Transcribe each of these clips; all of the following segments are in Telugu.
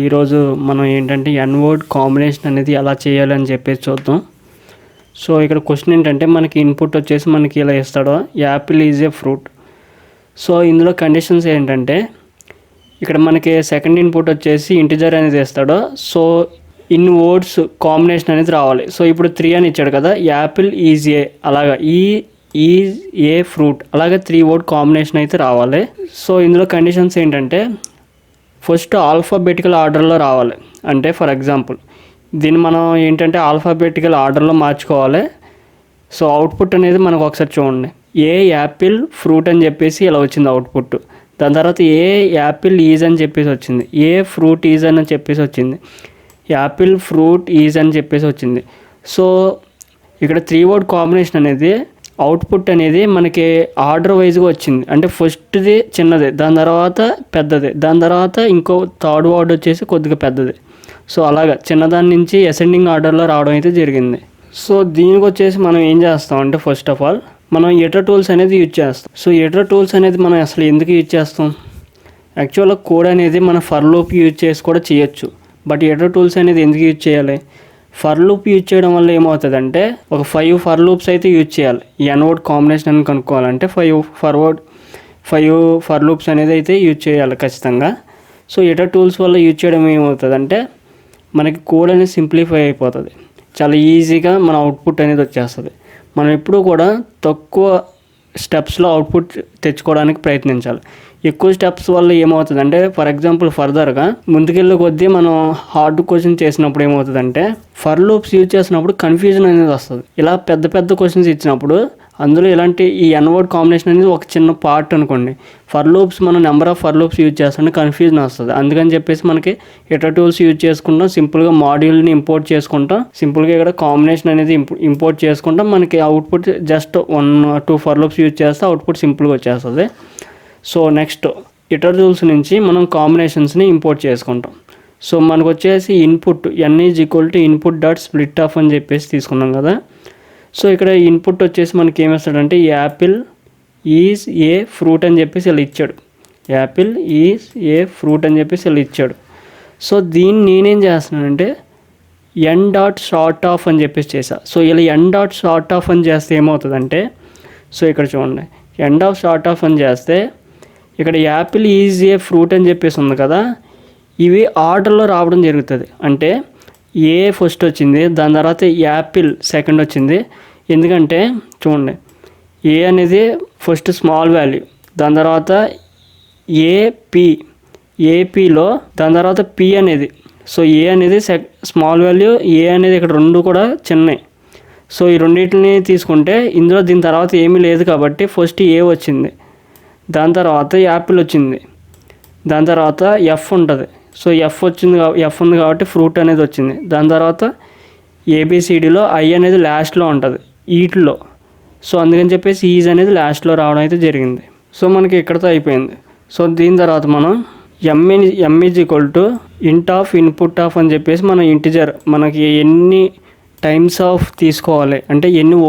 ఈరోజు మనం ఏంటంటే ఎన్ వర్డ్ కాంబినేషన్ అనేది ఎలా చేయాలని చెప్పేసి చూద్దాం. సో ఇక్కడ క్వశ్చన్ ఏంటంటే మనకి ఇన్పుట్ వచ్చేసి మనకి ఇలా ఇస్తాడు, Apple is a fruit. So ఇందులో కండిషన్స్ ఏంటంటే ఇక్కడ మనకి సెకండ్ ఇన్పుట్ వచ్చేసి ఇంటిజర్ అనేది ఇస్తాడు. సో ఇన్ వర్డ్స్ కాంబినేషన్ అనేది రావాలి. సో ఇప్పుడు 3 అని ఇచ్చాడు కదా, యాపిల్ ఈజ్ ఏ, అలాగా ఈజ్ ఏ ఫ్రూట్, అలాగే 3 వర్డ్ కాంబినేషన్ అయితే రావాలి. సో ఇందులో కండిషన్స్ ఏంటంటే ఫస్ట్ ఆల్ఫాబెటికల్ ఆర్డర్లో రావాలి. అంటే ఫర్ ఎగ్జాంపుల్ దీన్ని మనం ఏంటంటే ఆల్ఫాబెటికల్ ఆర్డర్లో మార్చుకోవాలి. సో అవుట్పుట్ అనేది మనకు ఒకసారి చూడండి, ఏ యాపిల్ ఫ్రూట్ అని చెప్పేసి ఇలా వచ్చింది అవుట్పుట్. దాని తర్వాత ఏ యాపిల్ ఈజ్ అని చెప్పేసి వచ్చింది, ఏ ఫ్రూట్ ఈజ్ అని చెప్పేసి వచ్చింది, యాపిల్ ఫ్రూట్ ఈజ్ అని చెప్పేసి వచ్చింది. సో ఇక్కడ 3 వర్డ్ కాంబినేషన్ అనేది అవుట్పుట్ అనేది మనకి ఆర్డర్ వైజ్గా వచ్చింది. అంటే ఫస్ట్ది చిన్నది, దాని తర్వాత పెద్దది, దాని తర్వాత ఇంకో థర్డ్ వర్డ్ వచ్చేసి కొద్దిగా పెద్దది. సో అలాగా చిన్నదాని నుంచి అసెండింగ్ ఆర్డర్లో రావడం అయితే జరిగింది. సో దీనికి వచ్చేసి మనం ఏం చేస్తాం అంటే ఫస్ట్ ఆఫ్ ఆల్ మనం ఎటర్ టూల్స్ అనేది యూజ్ చేస్తాం. సో ఎటర్ టూల్స్ అనేది మనం అసలు ఎందుకు యూజ్ చేస్తాం? యాక్చువల్గా కోడ్ అనేది మన ఫర్ లూప్ యూజ్ చేసి కూడా చేయొచ్చు. బట్ ఎటర్ టూల్స్ అనేది ఎందుకు యూజ్ చేయాలి? ఫర్ లూప్ యూజ్ చేయడం వల్ల ఏమవుతుందంటే ఒక 5 ఫర్ లూప్స్ అయితే యూజ్ చేయాలి. ఎన్ వర్డ్ కాంబినేషన్ అని కనుక్కోవాలంటే 5 ఫర్ లూప్స్ అనేది అయితే యూజ్ చేయాలి ఖచ్చితంగా. సో ఎటర్ టూల్స్ వల్ల యూజ్ చేయడం ఏమవుతుందంటే మనకి కోడ్ అనేది సింప్లిఫై అయిపోతుంది, చాలా ఈజీగా మన అవుట్పుట్ అనేది వచ్చేస్తుంది. మనం ఎప్పుడూ కూడా తక్కువ స్టెప్స్లో అవుట్పుట్ తెచ్చుకోవడానికి ప్రయత్నించాలి. ఎక్కువ స్టెప్స్ వల్ల ఏమవుతుందంటే ఫర్ ఎగ్జాంపుల్ ఫర్దర్గా ముందుకెళ్ళే కొద్దీ మనం హార్డ్ క్వశ్చన్ చేసినప్పుడు ఏమవుతుందంటే ఫర్ లూప్స్ యూజ్ చేసినప్పుడు కన్ఫ్యూజన్ అనేది వస్తుంది. ఇలా పెద్ద పెద్ద క్వశ్చన్స్ ఇచ్చినప్పుడు అందులో ఇలాంటి ఈ ఎన్ వర్డ్ కాంబినేషన్ అనేది ఒక చిన్న పార్ట్ అనుకోండి. ఫర్ లూప్స్ మనం number of for loops use చేస్తుంటే కన్ఫ్యూజన్ వస్తుంది. అందుకని చెప్పేసి మనకి ఎటర్ టూల్స్ యూజ్ చేసుకుంటాం, సింపుల్గా మాడ్యూల్ని ఇంపోర్ట్ చేసుకుంటాం, సింపుల్గా ఇక్కడ కాంబినేషన్ అనేది ఇంపోర్ట్ చేసుకుంటాం. మనకి output just 1-2 for loops use చేస్తే అవుట్పుట్ సింపుల్గా వచ్చేస్తుంది. సో నెక్స్ట్ ఎటర్ టూల్స్ నుంచి మనం కాంబినేషన్స్ని ఇంపోర్ట్ చేసుకుంటాం. సో మనకు వచ్చేసి ఇన్పుట్ n=input.splitoff అని చెప్పేసి తీసుకున్నాం కదా. సో ఇక్కడ ఇన్పుట్ వచ్చేసి మనకి ఏమిస్తాడంటే యాపిల్ ఈజ్ ఏ ఫ్రూట్ అని చెప్పేసి ఇలా ఇచ్చాడు, యాపిల్ ఈజ్ ఏ ఫ్రూట్ అని చెప్పేసి ఇలా ఇచ్చాడు. సో దీన్ని నేనేం చేస్తున్నానంటే n.sortoff అని చెప్పేసి చేసా. సో ఇలా n.sortoff అని చేస్తే ఏమవుతుందంటే సో ఇక్కడ చూడండి, n.sortoff అని చేస్తే ఇక్కడ యాపిల్ ఈజ్ ఏ ఫ్రూట్ అని చెప్పేసి ఉంది కదా, ఇవి ఆర్డర్లో రావడం జరుగుతుంది. అంటే ఏ ఫస్ట్ వచ్చింది, దాని తర్వాత యాపిల్ సెకండ్ వచ్చింది. ఎందుకంటే చూడండి ఏ అనేది ఫస్ట్ స్మాల్ వాల్యూ, దాని తర్వాత ఏపీలో దాని తర్వాత పి అనేది. సో ఏ అనేది స్మాల్ వాల్యూ, ఏ అనేది ఇక్కడ 2 కూడా చిన్నవి. సో ఈ రెండింటిని తీసుకుంటే ఇందులో దీని తర్వాత ఏమీ లేదు కాబట్టి ఫస్ట్ ఏ వచ్చింది, దాని తర్వాత యాపిల్ వచ్చింది, దాని తర్వాత ఎఫ్ ఉంటుంది. సో ఎఫ్ ఉంది కాబట్టి ఫ్రూట్ అనేది వచ్చింది. దాని తర్వాత ఏబిసిడిలో ఐ అనేది లాస్ట్లో ఉంటుంది ఈట్లో. సో అందుకని చెప్పేసి ఈజ్ అనేది లాస్ట్లో రావడం అయితే జరిగింది. సో మనకి ఇక్కడతో అయిపోయింది. సో దీని తర్వాత మనం m=int ఆఫ్ ఇన్పుట్ ఆఫ్ అని చెప్పేసి మనం ఇంటిజర్ మనకి ఎన్ని టైమ్స్ ఆఫ్ తీసుకోవాలి అంటే ఎన్ని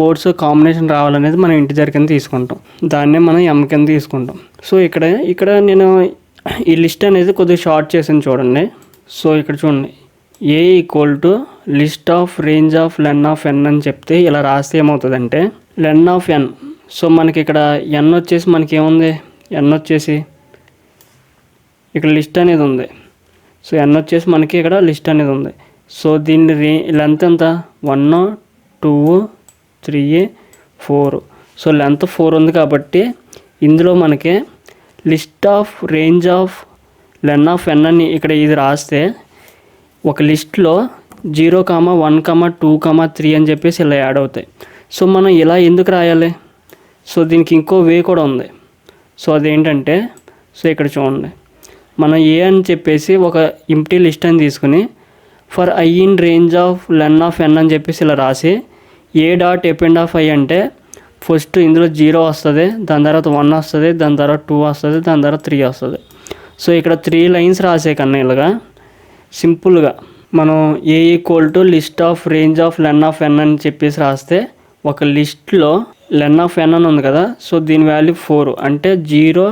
వర్డ్స్ కాంబినేషన్ రావాలనేది మనం ఇంటిజర్ కింద తీసుకుంటాం, దాన్నే మనం m కింద తీసుకుంటాం. సో ఇక్కడ నేను ఈ లిస్ట్ అనేది కొద్దిగా షార్ట్ చేసాను చూడండి. సో ఇక్కడ చూడండి list of range of len of n అని చెప్తే ఇలా రాస్తే ఏమవుతుందంటే లెన్ ఆఫ్ n. సో మనకి ఇక్కడ n వచ్చేసి మనకి ఏముంది, n వచ్చేసి ఇక్కడ లిస్ట్ అనేది ఉంది. సో n వచ్చేసి మనకి ఇక్కడ లిస్ట్ అనేది ఉంది. సో దీని లెంత్ ఎంత, 1 2 3 4. సో లెంత్ 4 ఉంది కాబట్టి ఇందులో మనకి list of range of len of n అని ఇక్కడ ఇది రాస్తే ఒక లిస్ట్లో 0, 1, 2, 3 అని చెప్పేసి ఇలా యాడ్ అవుతాయి. సో మనం ఇలా ఎందుకు రాయాలి? సో దీనికి ఇంకో వే కూడా ఉంది. సో అదేంటంటే సో ఇక్కడ చూడండి, మనం ఏ అని చెప్పేసి ఒక ఎంప్టీ లిస్ట్ అని తీసుకుని for I in range of len of n అని చెప్పేసి ఇలా రాసి a.append అంటే ఫస్ట్ ఇందులో 0 వస్తుంది, దాని తర్వాత 1 వస్తుంది, దాని తర్వాత 2 వస్తుంది, దాని తర్వాత 3 వస్తుంది. సో ఇక్కడ 3 లైన్స్ రాసే కన్నా ఇలాగా సింపుల్గా మనం list of range of len of n అని చెప్పేసి రాస్తే ఒక లిస్ట్లో లెన్ ఆఫ్ n అని ఉంది కదా. సో దీని వాల్యూ 4 అంటే 0,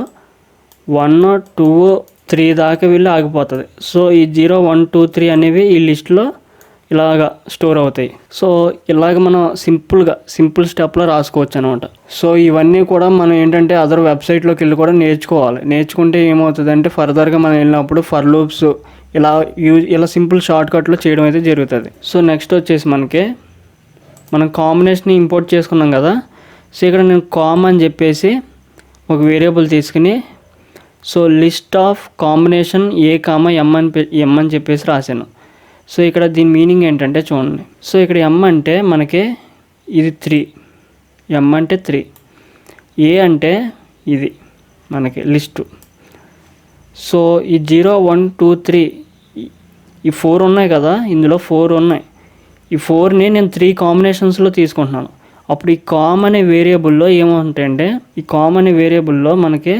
1, 2, 3 దాకా వెళ్ళి ఆగిపోతుంది. సో ఈ 0 1 2 3 అనేవి ఈ లిస్ట్లో ఇలాగా స్టోర్ అవుతాయి. సో ఇలాగ మనం సింపుల్ స్టెప్లో రాసుకోవచ్చు అనమాట. సో ఇవన్నీ కూడా మనం ఏంటంటే అదర్ వెబ్సైట్లోకి వెళ్ళి కూడా నేర్చుకోవాలి. నేర్చుకుంటే ఏమవుతుందంటే ఫర్దర్గా మనం వెళ్ళినప్పుడు ఫర్ లూప్స్ ఇలా సింపుల్ షార్ట్కట్లో చేయడం అయితే జరుగుతుంది. సో నెక్స్ట్ వచ్చేసి మనం కాంబినేషన్ ఇంపోర్ట్ చేసుకున్నాం కదా. సో ఇక్కడ నేను కామ్ అని చెప్పేసి ఒక వేరియబుల్ తీసుకుని సో లిస్ట్ ఆఫ్ కాంబినేషన్ ఎం అని చెప్పేసి రాశాను. సో ఇక్కడ దీని మీనింగ్ ఏంటంటే చూడండి. సో ఇక్కడ ఎం అంటే మనకి ఇది 3, ఎం అంటే 3, ఏ అంటే ఇది మనకి లిస్టు. సో ఈ 0 1 2 3 ఈ 4 ఉన్నాయి కదా, ఇందులో 4 ఉన్నాయి. ఈ 4ని నేను 3 కాంబినేషన్స్లో తీసుకుంటున్నాను. అప్పుడు ఈ కామ్ అనే వేరియబుల్లో ఏమంటాయంటే ఈ కామ్ అనే వేరియబుల్లో మనకి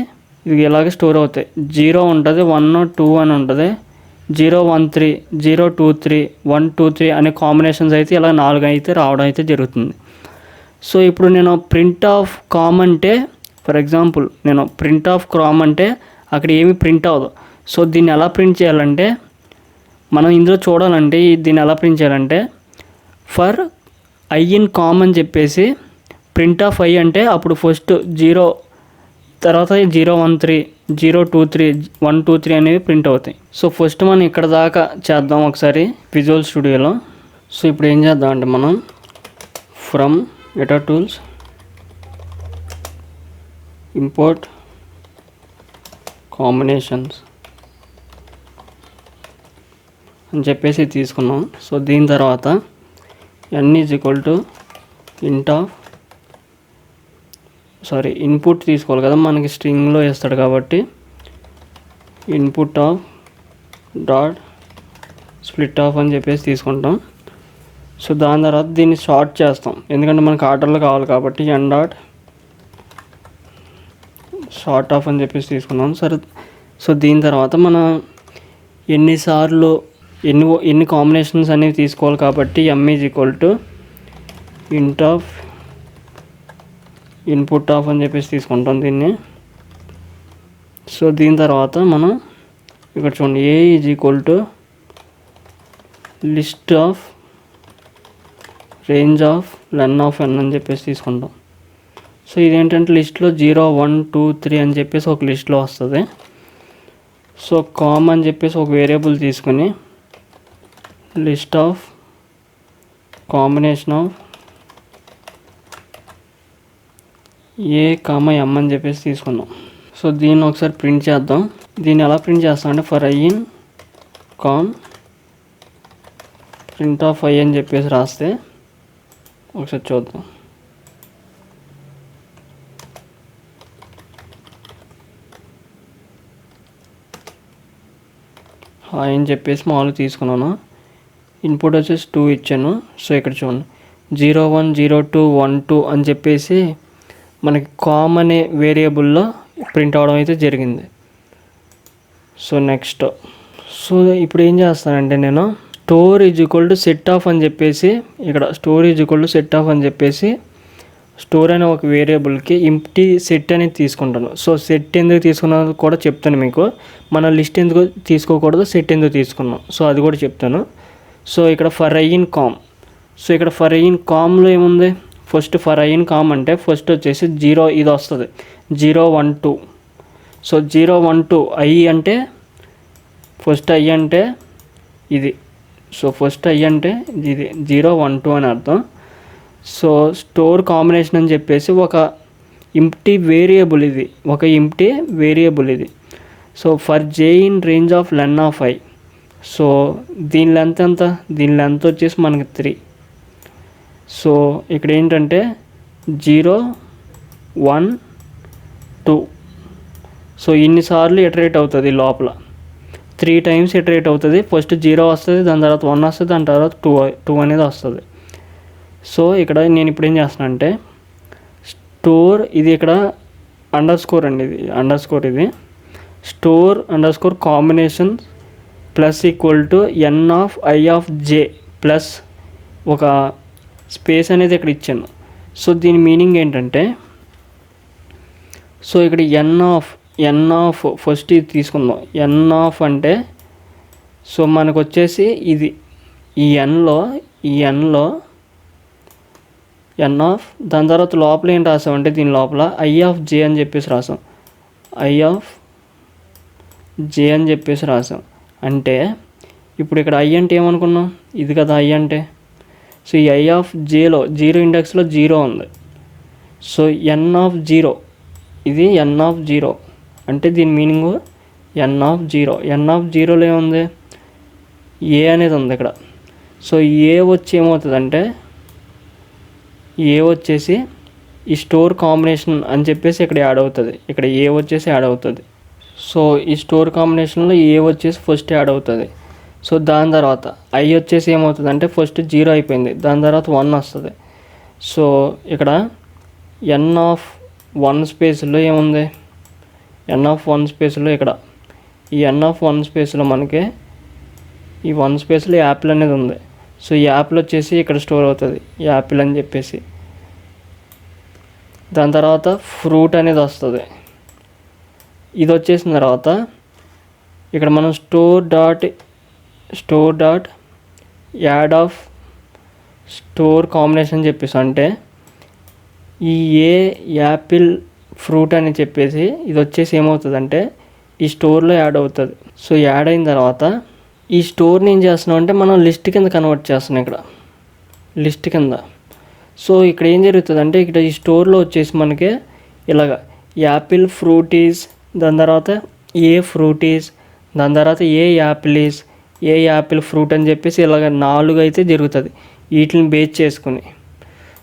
ఇది ఇలాగే స్టోర్ అవుతాయి. 0 ఉంటుంది, 1 2 అని ఉంటుంది, 0 1 3 0 2 3 1 2 3 అనే కాంబినేషన్స్ అయితే ఇలా 4 అయితే రావడం అయితే జరుగుతుంది. సో ఇప్పుడు నేను ప్రింట్ ఆఫ్ కామ్ అంటే ఫర్ ఎగ్జాంపుల్ నేను ప్రింట్ ఆఫ్ కామ్ అంటే అక్కడ ఏమి ప్రింట్ అవ్వదు. సో దీన్ని ఎలా ప్రింట్ చేయాలంటే మనం ఇందులో చూడాలంటే దీన్ని ఎలా ప్రింట్ చేయాలంటే ఫర్ ఐ ఇన్ కామ్ అని చెప్పేసి ప్రింట్ ఆఫ్ ఐ అంటే అప్పుడు ఫస్ట్ 0 తర్వాత 0 1 3 0 2 3 1 2 3 అనేవి ప్రింట్ అవుతాయి. సో ఫస్ట్ మనం ఇక్కడ దాకా చేద్దాం ఒకసారి విజువల్ స్టూడియోలో. సో ఇప్పుడు ఏం చేద్దాం అంటే మనం from editor tools import combinations అని చెప్పేసి తీసుకున్నాం. సో దీని తర్వాత n = ఇన్పుట్ తీసుకోవాలి కదా, మనకి స్ట్రింగ్లో వేస్తాడు కాబట్టి input of dot split of అని చెప్పేసి తీసుకుంటాం. సో దాని తర్వాత దీన్ని షార్ట్ చేస్తాం, ఎందుకంటే మనకు ఆర్డర్లో కావాలి కాబట్టి n డాట్ షార్ట్ ఆఫ్ అని చెప్పేసి తీసుకున్నాం. సరే, సో దీని తర్వాత మనం ఎన్ని కాంబినేషన్స్ అనేవి తీసుకోవాలి కాబట్టి m int of input of అని చెప్పేసి తీసుకుంటాం దీన్ని. సో దీని తర్వాత మనం ఇక్కడ చూడండి a list of range of len of n అని చెప్పేసి తీసుకుంటాం. సో ఇదేంటంటే లిస్ట్లో 0 1 2 3 అని చెప్పేసి ఒక లిస్ట్లో వస్తుంది. సో కామ్ అని చెప్పేసి ఒక వేరియబుల్ తీసుకొని లిస్ట్ ఆఫ్ కాంబినేషన్ ఆఫ్ ఎం అని చెప్పేసి తీసుకున్నాం. సో దీన్ని ఒకసారి ప్రింట్ చేద్దాం. దీన్ని ఎలా ప్రింట్ చేస్తాం అంటే for I in com print of i అని చెప్పేసి రాస్తే ఒకసారి చూద్దాం. హాయ్ అని చెప్పేసి మామూలుగా తీసుకున్నాను. ఇన్పుట్ వచ్చేసి 2 ఇచ్చాను. సో ఇక్కడ చూడండి 0 1 0 2 1 2 అని చెప్పేసి మనకి కామ్ అనే వేరియబుల్లో ప్రింట్ అవడం అయితే జరిగింది. సో నెక్స్ట్ ఇప్పుడు ఏం చేస్తానంటే నేను స్టోర్ సెట్ ఆఫ్ అని చెప్పేసి ఇక్కడ స్టోర్ సెట్ ఆఫ్ అని చెప్పేసి స్టోర్ అనే ఒక వేరియబుల్కి ఎంప్టీ సెట్ అనేది తీసుకుంటాను. సో సెట్ ఎందుకు తీసుకున్నానో కూడా చెప్తాను మీకు. మన లిస్ట్ ఎందుకు తీసుకోకూడదు, సెట్ ఎందుకు తీసుకున్నాం, సో అది కూడా చెప్తాను. సో ఇక్కడ for I in com, so ఇక్కడ ఫర్ ఐ ఇన్ కామ్లో ఏముంది, first for I in com అంటే ఫస్ట్ వచ్చేసి 0 ఇది వస్తుంది 0 1 2. సో 0 1 2 ఐ అంటే ఫస్ట్ ఐ అంటే ఇది. సో ఫస్ట్ ఐ అంటే ఇది 0 1 2 అని అర్థం. సో స్టోర్ కాంబినేషన్ అని చెప్పేసి ఒక ఎంప్టీ వేరియబుల్ ఇది, ఒక ఎంప్టీ వేరియబుల్ ఇది. So for J in range of len of I. So దీని లెంత్ ఎంత, దీని లెంత్ వచ్చేసి మనకి 3. సో ఇక్కడ ఏంటంటే 0 1 2. సో ఇన్నిసార్లు ఇటరేట్ అవుతుంది లోపల, 3 times ఇటరేట్ అవుతుంది. ఫస్ట్ 0 వస్తుంది, దాని తర్వాత 1 వస్తుంది, దాని తర్వాత 2 అనేది వస్తుంది. సో ఇక్కడ నేను ఇప్పుడు ఏం చేస్తాను అంటే స్టోర్ ఇది ఇక్కడ అండర్స్కోర్ అండి, ఇది అండర్స్కోర్, ఇది store underscore combination plus equal to n of i of j plus ఒక స్పేస్ అనేది ఇక్కడ ఇచ్చాను. సో దీని మీనింగ్ ఏంటంటే సో ఇక్కడ n of n of first ఇది తీసుకుందాం. ఎన్ ఆఫ్ అంటే సో మనకు వచ్చేసి ఇది ఈ ఎన్లో ఎన్ ఆఫ్ దాని తర్వాత లోపల ఏం రాసామంటే దీని లోపల ఐ ఆఫ్ జే అని చెప్పేసి రాసాం. ఐ ఆఫ్ జే అని చెప్పేసి రాసాం. అంటే ఇప్పుడు ఇక్కడ ఐ అంటే ఏమనుకున్నాం, ఇది కదా ఐ అంటే. సో ఈ ఐ ఆఫ్ జేలో జీరో ఇండెక్స్లో జీరో ఉంది. సో ఎన్ ఆఫ్ జీరో, ఇది ఎన్ ఆఫ్ జీరో అంటే దీని meaning N of zero. N of జీరోలో ఏముంది, ఏ అనేది ఉంది ఇక్కడ. సో ఏ వచ్చి ఏమవుతుందంటే ఏ వచ్చేసి ఈ స్టోర్ కాంబినేషన్ అని చెప్పేసి ఇక్కడ యాడ్ అవుతుంది. ఇక్కడ ఏ వచ్చేసి యాడ్ అవుతుంది. సో ఈ స్టోర్ కాంబినేషన్లో ఏ వచ్చేసి ఫస్ట్ యాడ్ అవుతుంది. సో దాని తర్వాత ఐ వచ్చేసి ఏమవుతుంది అంటే ఫస్ట్ జీరో అయిపోయింది, దాని తర్వాత 1 వస్తుంది. సో ఇక్కడ ఎన్ ఆఫ్ 1 స్పేస్లో ఏముంది, ఎన్ ఆఫ్ 1 స్పేస్లో ఇక్కడ ఈ ఎన్ ఆఫ్ 1 స్పేస్లో మనకి ఈ 1 స్పేస్లో యాపిల్ అనేది ఉంది. సో ఈ యాపిల్ వచ్చేసి ఇక్కడ స్టోర్ అవుతుంది, యాపిల్ అని చెప్పేసి. దాని తర్వాత ఫ్రూట్ అనేది వస్తుంది. ఇది వచ్చేసిన తర్వాత ఇక్కడ మనం store dot add of store combination చెప్పేసి అంటే ఈ ఏ యాపిల్ ఫ్రూట్ అని చెప్పేసి ఇది వచ్చేసి ఏమవుతుందంటే ఈ స్టోర్లో యాడ్ అవుతుంది. సో యాడ్ అయిన తర్వాత ఈ స్టోర్ని ఏం చేస్తున్నాం అంటే మనం లిస్ట్ కింద కన్వర్ట్ చేస్తున్నాం, ఇక్కడ లిస్ట్ కింద. సో ఇక్కడ ఏం జరుగుతుందంటే ఇక్కడ ఈ స్టోర్లో వచ్చేసి మనకి ఇలాగ యాపిల్ ఫ్రూటీస్, దాని తర్వాత ఏ ఫ్రూటీస్, దాని తర్వాత ఏ యాపిలీస్, ఏ యాపిల్ ఫ్రూట్ అని చెప్పేసి ఇలాగ 4 అయితే జరుగుతుంది వీటిని బేస్ చేసుకుని.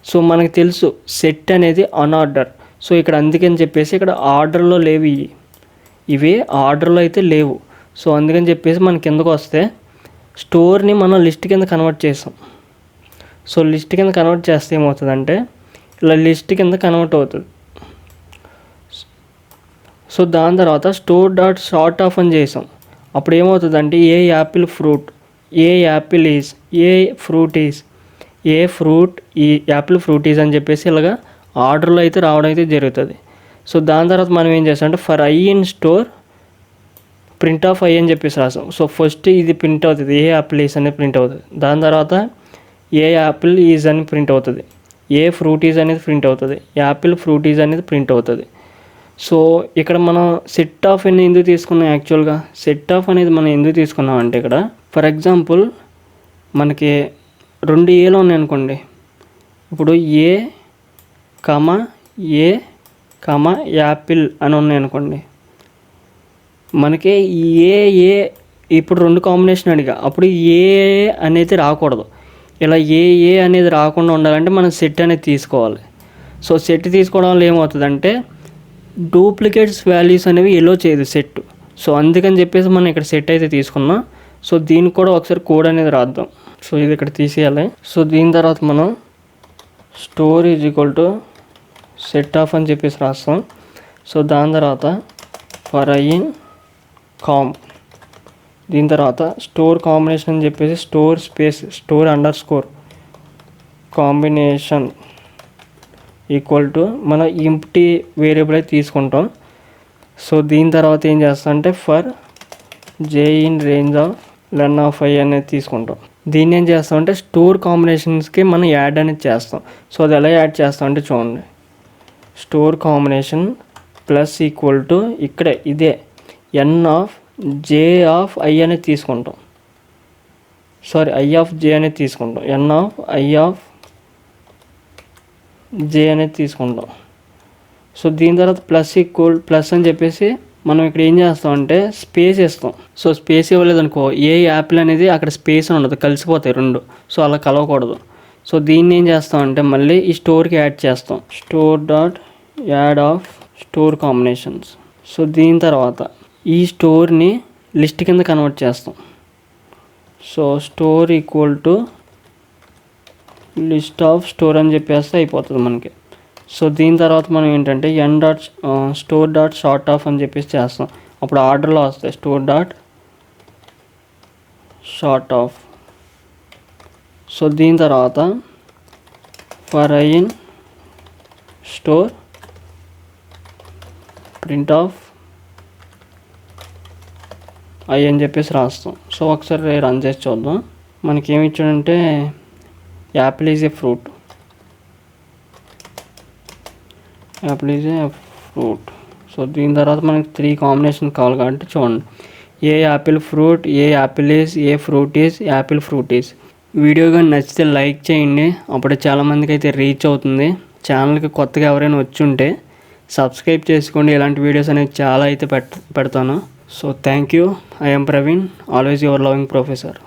సో మనకు తెలుసు సెట్ అనేది అన్ఆర్డర్. సో ఇక్కడ అందుకని చెప్పేసి ఇక్కడ ఆర్డర్లో లేవు, ఇవి ఆర్డర్లో అయితే లేవు. సో అందుకని చెప్పేసి మన కిందకు వస్తే స్టోర్ని మనం లిస్ట్ కింద కన్వర్ట్ చేసాం. సో లిస్ట్ కింద కన్వర్ట్ చేస్తే ఏమవుతుందంటే ఇలా లిస్ట్ కింద కన్వర్ట్ అవుతుంది. సో దాని తర్వాత స్టోర్ డాట్ షార్ట్ ఆఫ్ అని చేసాం. అప్పుడు ఏమవుతుందంటే a apple fruit, a apple is, a fruit is, a fruit ఈ యాపిల్ ఫ్రూట్ ఈజ్ అని చెప్పేసి ఇలాగా ఆర్డర్లో అయితే రావడం అయితే జరుగుతుంది. సో దాని తర్వాత మనం ఏం చేస్తాం అంటే for I in store print of i అని చెప్పేసి రాసాం. సో ఫస్ట్ ఇది ప్రింట్ అవుతుంది, ఏ యాపిల్ ఈజ్ అనేది ప్రింట్ అవుతుంది. దాని తర్వాత ఏ యాపిల్ ఈజ్ అని ప్రింట్ అవుతుంది, ఏ ఫ్రూట్ ఈజ్ అనేది ప్రింట్ అవుతుంది, యాపిల్ ఫ్రూట్ ఈజ్ అనేది ప్రింట్ అవుతుంది. సో ఇక్కడ మనం సెట్ ఆఫ్ అని ఎందుకు తీసుకున్నాం, యాక్చువల్గా సెట్ ఆఫ్ అనేది మనం ఎందుకు తీసుకున్నాం అంటే ఇక్కడ ఫర్ ఎగ్జాంపుల్ మనకి 2 ఏలో ఉన్నాయి అనుకోండి. ఇప్పుడు ఏ యాపిల్ అని ఉన్నాయి అనుకోండి. మనకి ఏ ఇప్పుడు 2 కాంబినేషన్ అడిగా, అప్పుడు ఏ అనేది రాకూడదు. ఇలా ఏ అనేది రాకుండా ఉండాలంటే మనం సెట్ అనేది తీసుకోవాలి. సో సెట్ తీసుకోవడం వల్ల ఏమవుతుందంటే డూప్లికేట్స్ వాల్యూస్ అనేవి ఎలో చేయదు సెట్. సో అందుకని చెప్పేసి మనం ఇక్కడ సెట్ అయితే తీసుకున్నాం. సో దీనికి కూడా ఒకసారి కోడ్ అనేది రాద్దాం. సో ఇది ఇక్కడ తీసేయాలి. సో దీని తర్వాత మనం store is equal to set of అని చెప్పేసి రాస్తాం. సో దాని తర్వాత ఫర్ ఐ ఇన్ కామ్, దీని తర్వాత స్టోర్ కాంబినేషన్ అని చెప్పేసి store space store underscore combination equal to మన ఎంప్టీ వేరియబుల్ అయితే తీసుకుంటాం. సో దీని తర్వాత ఏం చేస్తాం అంటే for J in range of len of I అనేది తీసుకుంటాం. దీన్ని ఏం చేస్తాం అంటే స్టోర్ కాంబినేషన్స్కి మనం యాడ్ అనేది చేస్తాం. సో అది ఎలా యాడ్ చేస్తాం అంటే చూడండి, store combination plus equal to ఇక్కడే ఇదే ఎన్ ఆఫ్ జే ఆఫ్ ఐ అనేది తీసుకుంటాం, సారీ ఐ ఆఫ్ జే అనేది తీసుకుంటాం, ఎన్ ఆఫ్ ఐ ఆఫ్ జే అనేది తీసుకుంటాం. సో దీని తర్వాత ప్లస్ ఈక్వల్ ప్లస్ అని చెప్పేసి మనం ఇక్కడ ఏం చేస్తామంటే స్పేస్ ఇస్తాం. సో స్పేస్ ఇవ్వలేదనుకో ఏ యాపిల్ అనేది అక్కడ స్పేస్ ఉండదు, కలిసిపోతాయి 2. సో అలా కలవకూడదు. సో దీన్ని ఏం చేస్తామంటే మళ్ళీ ఈ స్టోర్కి యాడ్ చేస్తాం, store dot add of store combinations. So దీని తర్వాత ఈ స్టోర్ని లిస్ట్ కింద కన్వర్ట్ చేస్తాం. So store equal to list of store అని చెప్పేస్తే అయిపోతుంది మనకి. సో దీని తర్వాత మనం ఏంటంటే N dot store dot sort of అని చెప్పేసి చేస్తాం. అప్పుడు ఆర్డర్లో వస్తాయి store dot sort of. So దీని తర్వాత for I in store print of అవి అని చెప్పేసి రాస్తాం. సో ఒకసారి రన్ చేసి చూద్దాం. మనకి ఏమి ఇచ్చాడంటే apple is a fruit, apple is a fruit. So దీని తర్వాత మనకి 3 కాంబినేషన్ కావాలి కాబట్టి చూడండి. A apple fruit, a apple is, a fruit is, apple fruit is. Video కానీ నచ్చితే లైక్ చేయండి, అప్పుడే చాలామందికి అయితే రీచ్ అవుతుంది. ఛానల్కి కొత్తగా ఎవరైనా వచ్చి ఉంటే సబ్స్క్రైబ్ చేసుకోండి, ఇలాంటి వీడియోస్ అనేవి చాలా అయితే పెడతాను. So thank you. I am Praveen, always your loving professor.